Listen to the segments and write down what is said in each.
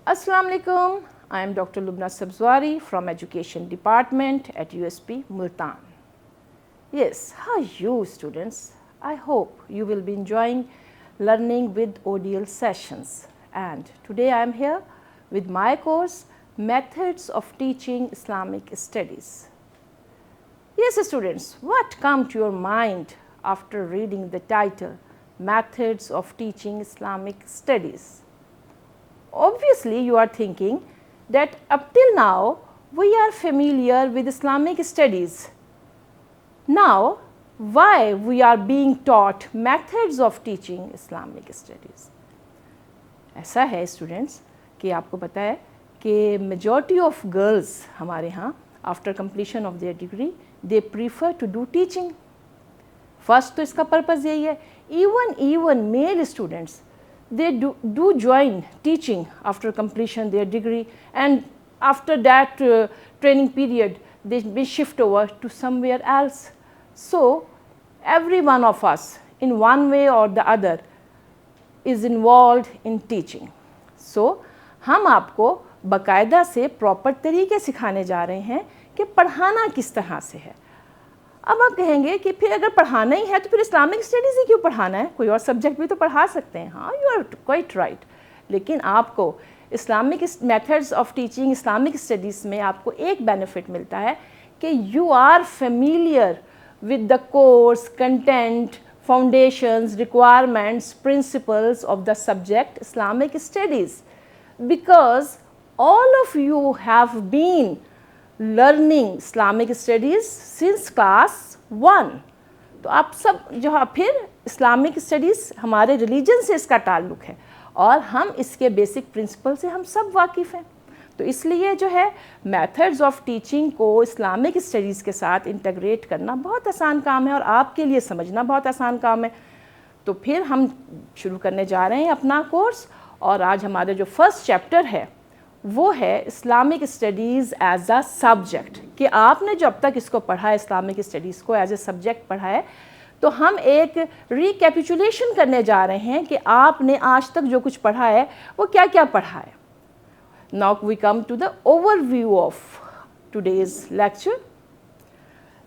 Assalamu alaikum. I am Dr. Lubna Sabzwari from Education Department at USP Multan. Yes, how are you students? I hope you will be enjoying learning with ODL sessions. And today I am here with my course Methods of Teaching Islamic Studies. Yes students, what come to your mind after reading the title Methods of Teaching Islamic Studies? Obviously, you are thinking that up till now we are familiar with Islamic studies. Now, why we are being taught methods of teaching Islamic studies? ऐसा है students कि आपको पता है कि majority of girls हमारे यहाँ after completion of their degree they prefer to do teaching. First तो इसका पर्पज़ यही है. even male students they do join teaching after completion their degree, and after that training period they may shift over to somewhere else. So every one of us in one way or the other is involved in teaching. So हम आपको बाकायदा से proper तरीके सिखाने जा रहे हैं कि पढ़ाना किस तरह से है. अब आप कहेंगे कि फिर अगर पढ़ाना ही है तो फिर इस्लामिक स्टडीज़ ही क्यों पढ़ाना है, कोई और सब्जेक्ट भी तो पढ़ा सकते हैं. हाँ, यू आर क्वाइट राइट. लेकिन आपको Islamic methods of teaching Islamic studies में आपको एक बेनिफिट मिलता है कि you are familiar with the course content foundations requirements principles of the subject Islamic studies, because all of you have been learning Islamic studies since class 1. तो आप सब जो है फिर इस्लामिक स्टडीज़ हमारे रिलीजन से इसका ताल्लुक़ है और हम इसके बेसिक प्रिंसिपल से हम सब वाकिफ़ हैं. तो इसलिए जो है मेथड्स ऑफ टीचिंग को इस्लामिक स्टडीज़ के साथ इंटीग्रेट करना बहुत आसान काम है और आपके लिए समझना बहुत आसान काम है. तो फिर हम शुरू करने जा रहे हैं अपना कोर्स, और आज हमारा जो फर्स्ट चैप्टर है वो है Islamic studies as a subject. कि आपने जो अब तक इसको पढ़ा है इस्लामिक स्टडीज़ को एज ए सब्जेक्ट पढ़ा है, तो हम एक रिकैपिचुलेशन करने जा रहे हैं कि आपने आज तक जो कुछ पढ़ा है वो क्या क्या पढ़ा है. Now we come to the overview of today's lecture.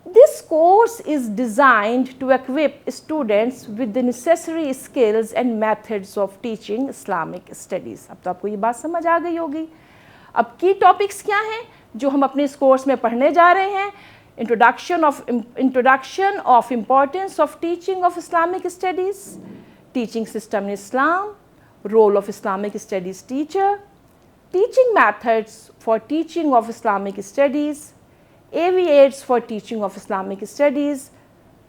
This course is designed to equip students with the necessary skills and methods of teaching Islamic studies. अब तो आपको ये बात समझ आ गई होगी. अब की टॉपिक्स क्या हैं जो हम अपने इस कोर्स में पढ़ने जा रहे हैं. Introduction of importance of teaching of Islamic studies, teaching system in Islam, role of Islamic studies teacher, teaching methods for teaching of Islamic studies, AV aids for teaching of Islamic studies,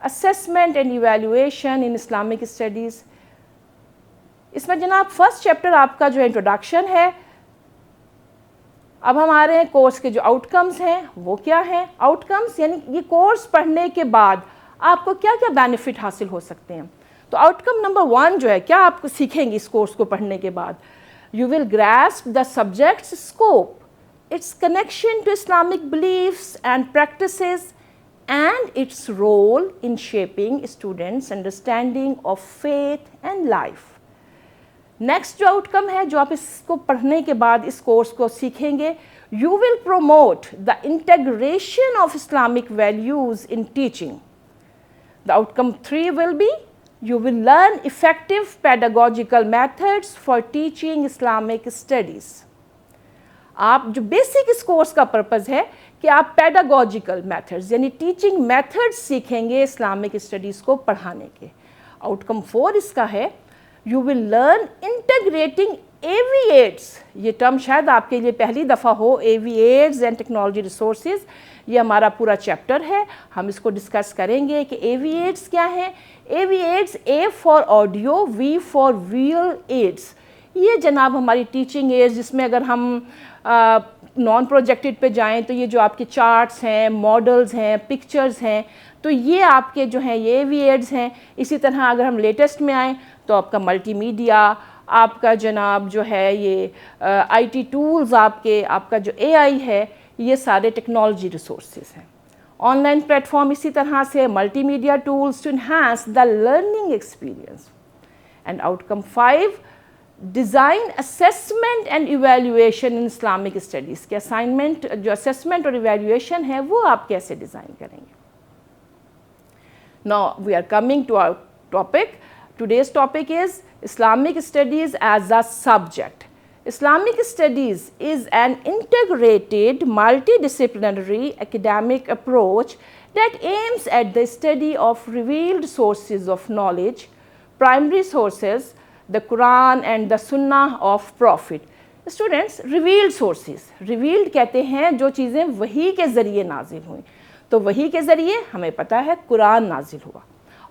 assessment and evaluation in Islamic studies. इसमें जनाब first chapter आपका जो introduction है. अब हमारे course के जो outcomes हैं वो क्या हैं. आउटकम्स यानी ये कोर्स पढ़ने के बाद आपको क्या क्या बेनिफिट हासिल हो सकते हैं. तो आउटकम नंबर 1 जो है, क्या आपको सीखेंगे इस कोर्स को पढ़ने के बाद. You will grasp the subjects scope, its connection to Islamic beliefs and practices, and its role in shaping students' understanding of faith and life. Next जो आउटकम है जो आप इसको पढ़ने के बाद इस कोर्स को सीखेंगे, you will promote the integration of Islamic values in teaching. The outcome 3 will be you will learn effective pedagogical methods for teaching Islamic studies. आप जो बेसिक इस कोर्स का पर्पज़ है कि आप पेडागोजिकल मेथड्स यानी टीचिंग मेथड्स सीखेंगे Islamic studies को पढ़ाने के. आउटकम 4 इसका है you will learn integrating AV aids. ये टर्म शायद आपके लिए पहली दफ़ा हो, AV aids and technology resources. ये हमारा पूरा चैप्टर है, हम इसको डिस्कस करेंगे कि AV aids क्या है. AV aids, A for audio, V for visual aids. ये जनाब हमारी टीचिंग एड्स जिसमें अगर हम नॉन प्रोजेक्टेड पे जाएं तो ये जो आपके चार्ट्स हैं, मॉडल्स हैं, पिक्चर्स हैं, तो ये आपके जो हैं ये AV aids हैं. इसी तरह अगर हम लेटेस्ट में आएँ तो आपका मल्टीमीडिया, आपका जनाब जो है ये IT टूल्स, आपका जो AI है, ये सारे टेक्नोलॉजी रिसोर्सेज हैं. ऑनलाइन प्लेटफॉर्म इसी तरह से multimedia tools to enhance the learning experience. And outcome 5 design assessment and evaluation in Islamic studies के असाइनमेंट जो असेसमेंट और इवैल्यूएशन है वो आप कैसे डिज़ाइन करेंगे. Now we are coming to our topic. Today's topic is Islamic studies as a subject. Islamic studies is an integrated multidisciplinary academic approach that aims at the study of revealed sources of knowledge, primary sources, the Quran and the Sunnah of Prophet. Students, revealed sources, revealed कहते हैं जो चीज़ें वही के ज़रिए नाजिल हुई. तो वही के ज़रिए हमें पता है कुरान नाजिल हुआ,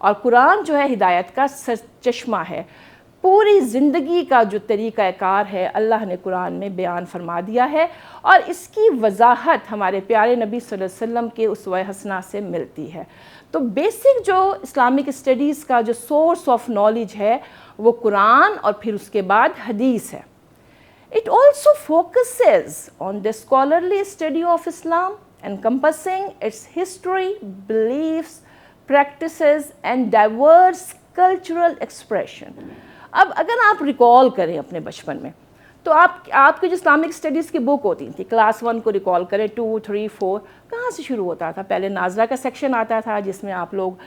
और कुरान जो है हिदायत का चश्मा है. पूरी ज़िंदगी का जो तरीक़ाकार है अल्लाह ने कुरान में बयान फरमा दिया है, और इसकी वजाहत हमारे प्यारे नबी सल्लल्लाहु अलैहि वसल्लम के उसवा हसना से मिलती है. तो बेसिक जो इस्लामिक स्टडीज़ का जो सोर्स ऑफ नॉलेज है वो कुरान और फिर उसके बाद हदीस है. It also focuses on the scholarly study of Islam, encompassing its history, beliefs, practices and diverse cultural expression. अब अगर आप रिकॉल करें अपने बचपन में तो आपकी जो इस्लामिक स्टडीज़ की बुक होती थी क्लास 1 को रिकॉल करें, 2, 3, 4 कहाँ से शुरू होता था? पहले नाज़रा का सेक्शन आता था जिसमें आप लोग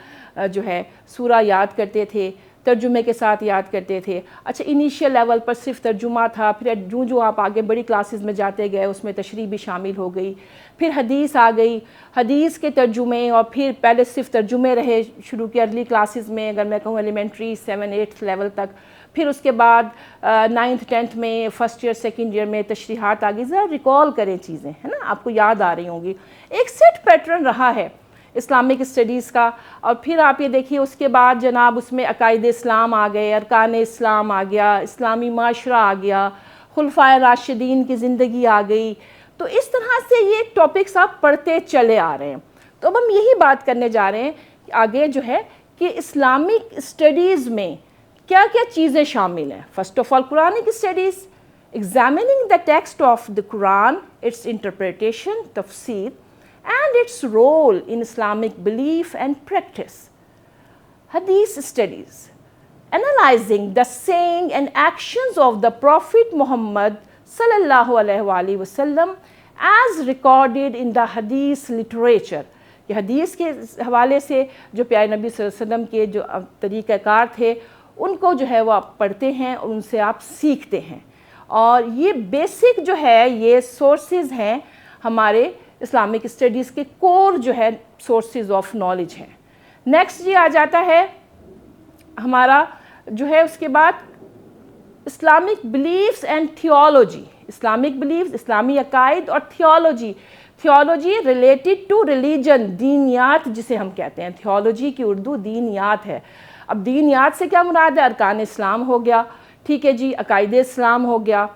जो है सूरा याद करते थे, तर्जुमे के साथ याद करते थे. अच्छा, इनिशियल लेवल पर सिर्फ तर्जुमा था, फिर जो आप आगे बड़ी क्लासेस में जाते गए उसमें तशरीह भी शामिल हो गई, फिर हदीस आ गई, हदीस के तर्जुमे, और फिर पहले सिर्फ तर्जुमे रहे शुरू के अर्ली क्लासेस में, अगर मैं कहूँ एलिमेंट्री 7, 8 लेवल तक. फिर उसके बाद 9th 10th में फर्स्ट ईयर सेकेंड ईयर में तशरीहात आ गई. ज़रा रिकॉल करें चीज़ें, है ना, आपको याद आ रही होंगी. एक सेट पैटर्न रहा है इस्लामिक स्टडीज़ का. और फिर आप ये देखिए उसके बाद जनाब उसमें अकायद इस्लाम आ गए, अरकान इस्लाम आ गया, इस्लामी माशरा आ गया, खुलफाए राशिदीन की ज़िंदगी आ गई. तो इस तरह से ये टॉपिक्स आप पढ़ते चले आ रहे हैं. तो अब हम यही बात करने जा रहे हैं आगे जो है कि इस्लामिक स्टडीज़ में क्या क्या चीज़ें शामिल हैं. First of all Quranic studies, examining the text of the Quran, it's interpretation, तफसीर and its role in Islamic belief and practice. Hadith studies, analyzing the saying and actions of the Prophet Muhammad sallallahu alaihi wasallam as recorded in the Hadith literature. ये हदीस के हवाले से जो प्यारे नबी सल्लल्लाहु अलैहि वसल्लम के जो तरीक़ाकार थे उनको जो है वो आप पढ़ते हैं और उनसे आप सीखते हैं. और ये बेसिक जो है ये सोर्सेज हैं हमारे इस्लामिक स्टडीज़ के कोर जो है सोर्सेज ऑफ नॉलेज हैं. नेक्स्ट जी आ जाता है हमारा जो है उसके बाद Islamic beliefs and theology. Islamic beliefs, इस्लामी अकायद, और theology. Theology related to religion, दीनियात जिसे हम कहते हैं. थियोलॉजी की उर्दू दीनियात है. अब दीनियात से क्या मुराद है? अरकान इस्लाम हो गया, ठीक है जी, अकायद इस्लाम हो गया.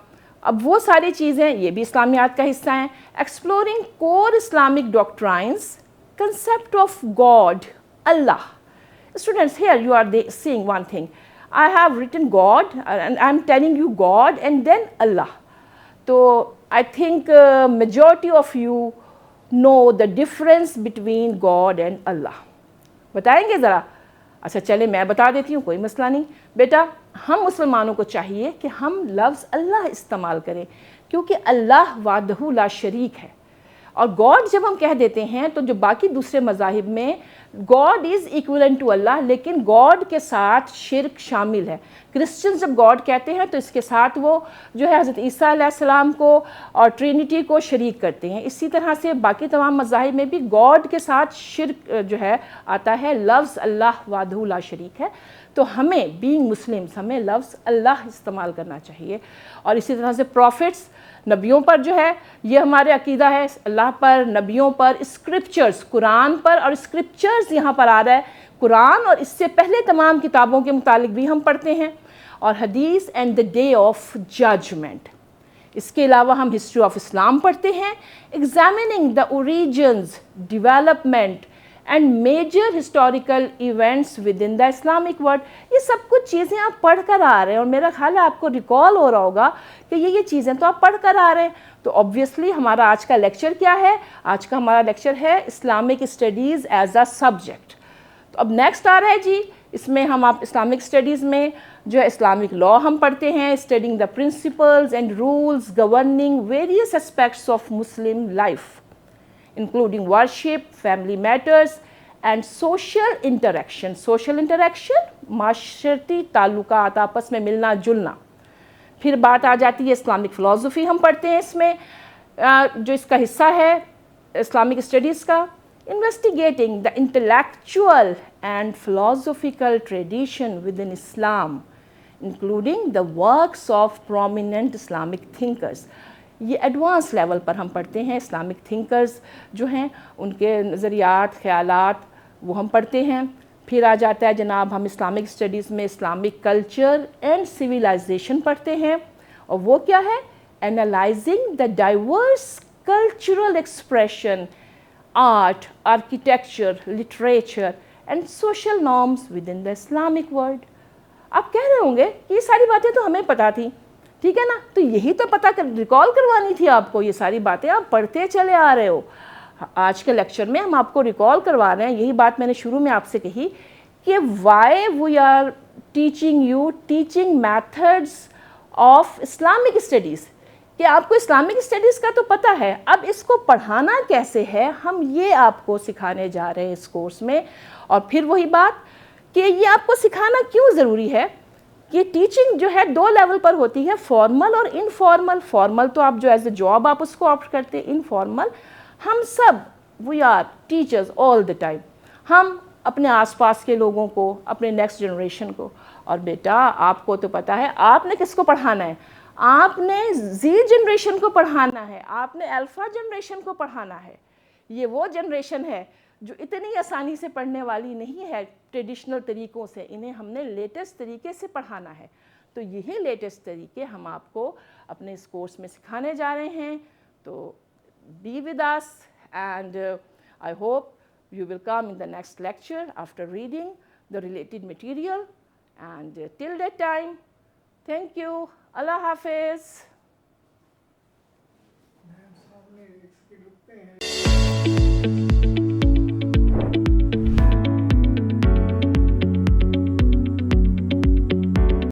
अब वो सारी चीज़ें ये भी इस्लामियात का हिस्सा हैं. Exploring core Islamic doctrines, concept of God, Allah. Students, here you are seeing one thing. I have written God and I am telling you God and then Allah. तो I think majority of you know the difference between God and Allah. बताएंगे ज़रा? अच्छा चले मैं बता देती हूँ, कोई मसला नहीं. बेटा, हम मुसलमानों को चाहिए कि हम लफ्ज़ अल्लाह इस्तेमाल करें, क्योंकि अल्लाह वादहू ला शरीक है. और गॉड जब हम कह देते हैं तो जो बाकी दूसरे मज़ाहिब में God is equivalent to Allah, लेकिन गॉड के साथ शिर्क शामिल है. क्रिश्चियंस जब गॉड कहते हैं तो इसके साथ वो जो है हज़रत ईसा अलैहिस्सलाम को और ट्रिनिटी को शरीक करते हैं. इसी तरह से बाकी तमाम मज़ाहिब में भी गॉड के साथ शिर्क जो है आता है. लफ्ज़ अल्लाह वादहू ला शरीक है. तो हमें बीइंग मुस्लिम्स हमें लफ्ज़ अल्लाह इस्तेमाल करना चाहिए. और इसी तरह से प्रॉफिट्स, नबियों पर जो है ये हमारे अकीदा है, अल्लाह पर, नबियों पर, स्क्रिप्चर्स, कुरान पर. और स्क्रिप्चर्स यहाँ पर आ रहा है कुरान और इससे पहले तमाम किताबों के मुतालिक भी हम पढ़ते हैं. और हदीस and the day of judgment. इसके अलावा हम हिस्ट्री ऑफ इस्लाम पढ़ते हैं, examining the origins, development and major historical events within the Islamic world. ये सब कुछ चीज़ें आप पढ़ कर आ रहे हैं और मेरा ख्याल है आपको रिकॉल हो रहा होगा कि ये चीज़ें तो आप पढ़ कर आ रहे हैं. तो ऑब्वियसली हमारा आज का लेक्चर क्या है? आज का हमारा लेक्चर है Islamic studies as a subject. तो अब नेक्स्ट आ रहा है जी اس میں ہم آپ اسلامک اسٹڈیز میں جو ہے اسلامک لا ہم پڑھتے ہیں, studying the principles and rules governing various aspects of Muslim life including worship, family matters and social interaction. Social interaction معاشرتی تعلقات, آپس میں ملنا جلنا. پھر بات آ جاتی ہے اسلامک فلاسفی ہم پڑھتے ہیں اس میں, جو اس کا حصہ ہے اسلامک اسٹڈیز کا, investigating the intellectual and philosophical tradition within Islam, including the works of prominent Islamic thinkers. یہ ایڈوانس لیول پر ہم پڑھتے ہیں اسلامک تھنکرز جو ہیں ان کے نظریات, خیالات وہ ہم پڑھتے ہیں. پھر آ جاتا ہے جناب ہم اسلامک اسٹڈیز میں اسلامک کلچر اینڈ سویلائزیشن پڑھتے ہیں, اور وہ کیا ہے, analyzing the diverse cultural expression, art, architecture, literature and social norms within the Islamic world. آپ کہہ رہے ہوں گے کہ یہ ساری باتیں تو ہمیں پتہ تھی, ٹھیک ہے نا, تو یہی تو پتہ ریکال کروانی تھی آپ کو, یہ ساری باتیں آپ پڑھتے چلے آ رہے ہو. آج کے لیکچر میں ہم آپ کو ریکال کروا رہے ہیں, یہی بات میں نے شروع میں آپ سے کہی کہ why we are teaching you teaching methods of Islamic studies, کہ آپ کو اسلامک اسٹڈیز کا تو پتہ ہے, اب اس کو پڑھانا کیسے ہے ہم یہ آپ کو سکھانے جا رہے ہیں اس کورس میں. اور پھر وہی بات کہ یہ آپ کو سکھانا کیوں ضروری ہے کہ ٹیچنگ جو ہے 2 لیول پر ہوتی ہے, فارمل اور انفارمل. فارمل تو آپ جو ایز اے جاب آپ اس کو آپٹ کرتے ہیں, انفارمل ہم سب we are teachers all the time, ہم اپنے آس پاس کے لوگوں کو, اپنے نیکسٹ جنریشن کو. اور بیٹا آپ کو تو پتہ ہے آپ نے کس کو پڑھانا ہے, آپ نے زی جنریشن کو پڑھانا ہے, آپ نے الفا جنریشن کو پڑھانا ہے. یہ وہ جنریشن ہے جو اتنی آسانی سے پڑھنے والی نہیں ہے ٹریڈیشنل طریقوں سے, انہیں ہم نے لیٹسٹ طریقے سے پڑھانا ہے. تو یہی لیٹسٹ طریقے ہم آپ کو اپنے اس کورس میں سکھانے جا رہے ہیں. تو be with us and I hope you will come in the next lecture after reading the related material, and till that time, thank you. Allah Hafiz.